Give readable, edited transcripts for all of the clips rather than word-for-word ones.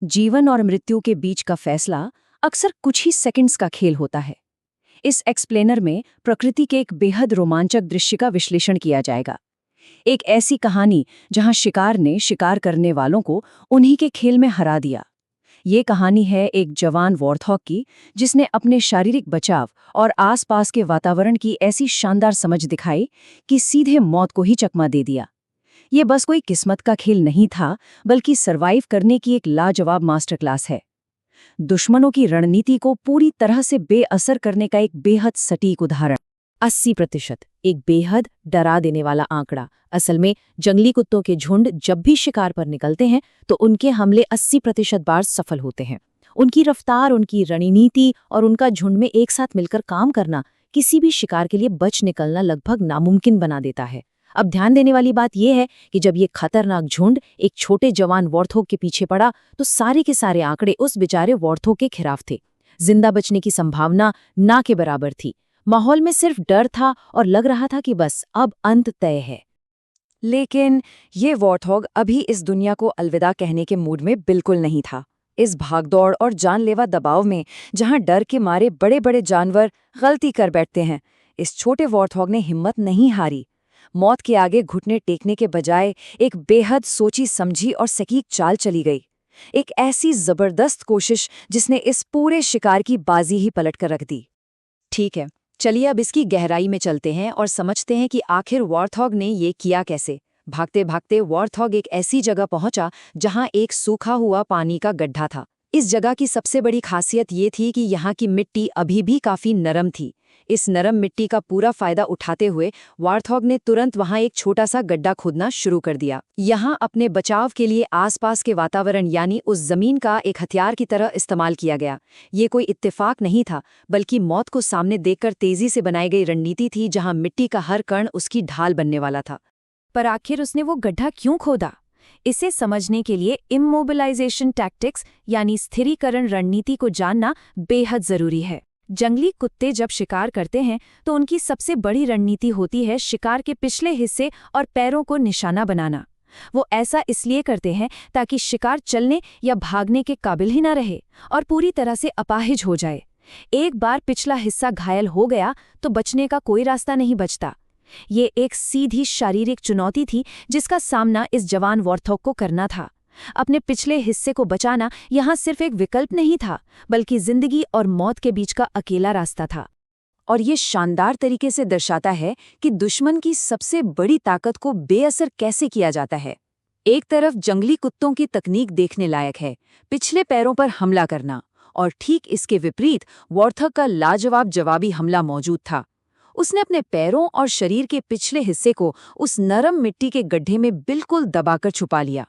जीवन और मृत्यु के बीच का फैसला अक्सर कुछ ही सेकंड्स का खेल होता है। इस एक्सप्लेनर में प्रकृति के एक बेहद रोमांचक दृश्य का विश्लेषण किया जाएगा। एक ऐसी कहानी जहां शिकार ने शिकार करने वालों को उन्हीं के खेल में हरा दिया। ये कहानी है एक जवान वॉर्थॉग की, जिसने अपने शारीरिक बचाव और आसपास के वातावरण की ऐसी शानदार समझ दिखाई कि सीधे मौत को ही चकमा दे दिया। ये बस कोई किस्मत का खेल नहीं था, बल्कि सरवाइव करने की एक लाजवाब मास्टर क्लास है। दुश्मनों की रणनीति को पूरी तरह से बेअसर करने का एक बेहद सटीक उदाहरण। 80% एक बेहद डरा देने वाला आंकड़ा। असल में जंगली कुत्तों के झुंड जब भी शिकार पर निकलते हैं तो उनके हमले 80% बार सफल होते हैं। उनकी रफ्तार, उनकी रणनीति और उनका झुंड में एक साथ मिलकर काम करना किसी भी शिकार के लिए बच निकलना लगभग नामुमकिन बना देता है। अब ध्यान देने वाली बात यह है कि जब ये खतरनाक झुंड एक छोटे जवान वॉर्थोग के पीछे पड़ा तो सारे के सारे आंकड़े उस बेचारे वॉर्थोग के खिलाफ थे। जिंदा बचने की संभावना ना के बराबर थी। माहौल में सिर्फ डर था और लग रहा था कि बस अब अंत तय है। लेकिन ये वॉर्थोग अभी इस दुनिया को अलविदा कहने के मूड में बिल्कुल नहीं था। इस भागदौड़ और जानलेवा दबाव में, जहां डर के मारे बड़े बड़े जानवर गलती कर बैठते हैं, इस छोटे वॉर्थोग ने हिम्मत नहीं हारी। मौत के आगे घुटने टेकने के बजाय एक बेहद सोची समझी और सटीक चाल चली गई। एक ऐसी जबरदस्त कोशिश जिसने इस पूरे शिकार की बाजी ही पलट कर रख दी। ठीक है, चलिए अब इसकी गहराई में चलते हैं और समझते हैं कि आखिर वॉर्थोग ने ये किया कैसे। भागते भागते वॉर्थोग एक ऐसी जगह पहुंचा जहां एक सूखा हुआ पानी का गड्ढा था। इस जगह की सबसे बड़ी खासियत ये थी कि यहाँ की मिट्टी अभी भी काफी नरम थी। इस नरम मिट्टी का पूरा फायदा उठाते हुए वॉर्थोग ने तुरंत वहां एक छोटा सा गड्ढा खोदना शुरू कर दिया। यहाँ अपने बचाव के लिए आसपास के वातावरण यानी उस जमीन का एक हथियार की तरह इस्तेमाल किया गया। ये कोई इत्तेफाक नहीं था, बल्कि मौत को सामने देखकर तेजी से बनाई गई रणनीति थी, जहाँ मिट्टी का हर कण उसकी ढाल बनने वाला था। पर आखिर उसने वो गड्ढा क्यों खोदा? इसे समझने के लिए इमोबिलाइजेशन टैक्टिक्स यानी स्थिरीकरण रणनीति को जानना बेहद जरूरी है। जंगली कुत्ते जब शिकार करते हैं तो उनकी सबसे बड़ी रणनीति होती है शिकार के पिछले हिस्से और पैरों को निशाना बनाना। वो ऐसा इसलिए करते हैं ताकि शिकार चलने या भागने के काबिल ही ना रहे और पूरी तरह से अपाहिज हो जाए। एक बार पिछला हिस्सा घायल हो गया तो बचने का कोई रास्ता नहीं बचता। ये एक सीधी शारीरिक चुनौती थी जिसका सामना इस जवान वॉर्थोग को करना था। अपने पिछले हिस्से को बचाना यहाँ सिर्फ एक विकल्प नहीं था, बल्कि जिंदगी और मौत के बीच का अकेला रास्ता था। और ये शानदार तरीके से दर्शाता है कि दुश्मन की सबसे बड़ी ताकत को बेअसर कैसे किया जाता है। एक तरफ जंगली कुत्तों की तकनीक देखने लायक है, पिछले पैरों पर हमला करना, और ठीक इसके विपरीत वॉर्थोग का लाजवाब जवाबी हमला मौजूद था। उसने अपने पैरों और शरीर के पिछले हिस्से को उस नरम मिट्टी के गड्ढे में बिल्कुल दबाकर छुपा लिया।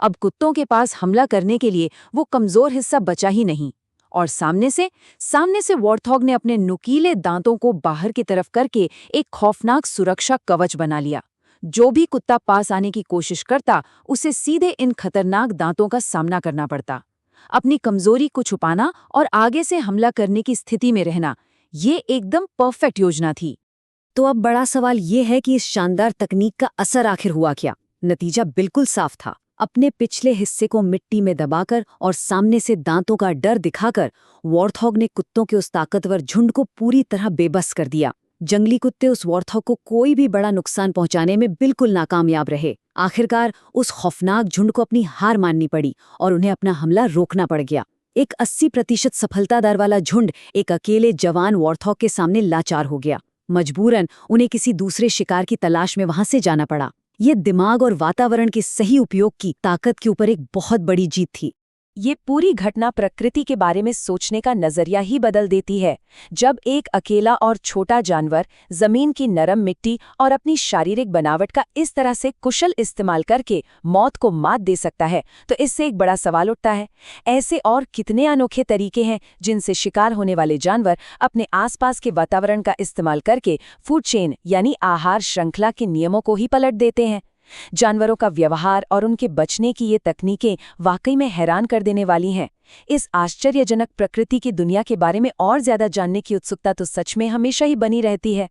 अब कुत्तों के पास हमला करने के लिए वो कमजोर हिस्सा बचा ही नहीं, और सामने से वॉर्थोग ने अपने नुकीले दांतों को बाहर की तरफ करके एक खौफनाक सुरक्षा कवच बना लिया। जो भी कुत्ता पास आने की कोशिश करता, उसे सीधे इन खतरनाक दांतों का सामना करना पड़ता। अपनी कमजोरी को छुपाना और आगे से हमला करने की स्थिति में रहना, ये एकदम परफेक्ट योजना थी। तो अब बड़ा सवाल ये है कि इस शानदार तकनीक का असर आखिर हुआ क्या? नतीजा बिल्कुल साफ था। अपने पिछले हिस्से को मिट्टी में दबाकर और सामने से दांतों का डर दिखाकर वॉर्थोग ने कुत्तों के उस ताकतवर झुंड को पूरी तरह बेबस कर दिया। जंगली कुत्ते उस वॉर्थोग को कोई भी बड़ा नुकसान पहुंचाने में बिल्कुल नाकामयाब रहे। आखिरकार उस खौफनाक झुंड को अपनी हार माननी पड़ी और उन्हें अपना हमला रोकना पड़ गया। एक 80% सफलता दर वाला झुंड एक अकेले जवान वॉर्थोग के सामने लाचार हो गया। मजबूरन उन्हें किसी दूसरे शिकार की तलाश में वहां से जाना पड़ा। ये दिमाग और वातावरण के सही उपयोग की ताकत के ऊपर एक बहुत बड़ी जीत थी। ये पूरी घटना प्रकृति के बारे में सोचने का नजरिया ही बदल देती है। जब एक अकेला और छोटा जानवर जमीन की नरम मिट्टी और अपनी शारीरिक बनावट का इस तरह से कुशल इस्तेमाल करके मौत को मात दे सकता है, तो इससे एक बड़ा सवाल उठता है, ऐसे और कितने अनोखे तरीके हैं जिनसे शिकार होने वाले जानवर अपने आसपास के वातावरण का इस्तेमाल करके फूड चेन यानी आहार श्रृंखला के नियमों को ही पलट देते हैं। जानवरों का व्यवहार और उनके बचने की ये तकनीकें वाकई में हैरान कर देने वाली हैं। इस आश्चर्यजनक प्रकृति की दुनिया के बारे में और ज्यादा जानने की उत्सुकता तो सच में हमेशा ही बनी रहती है।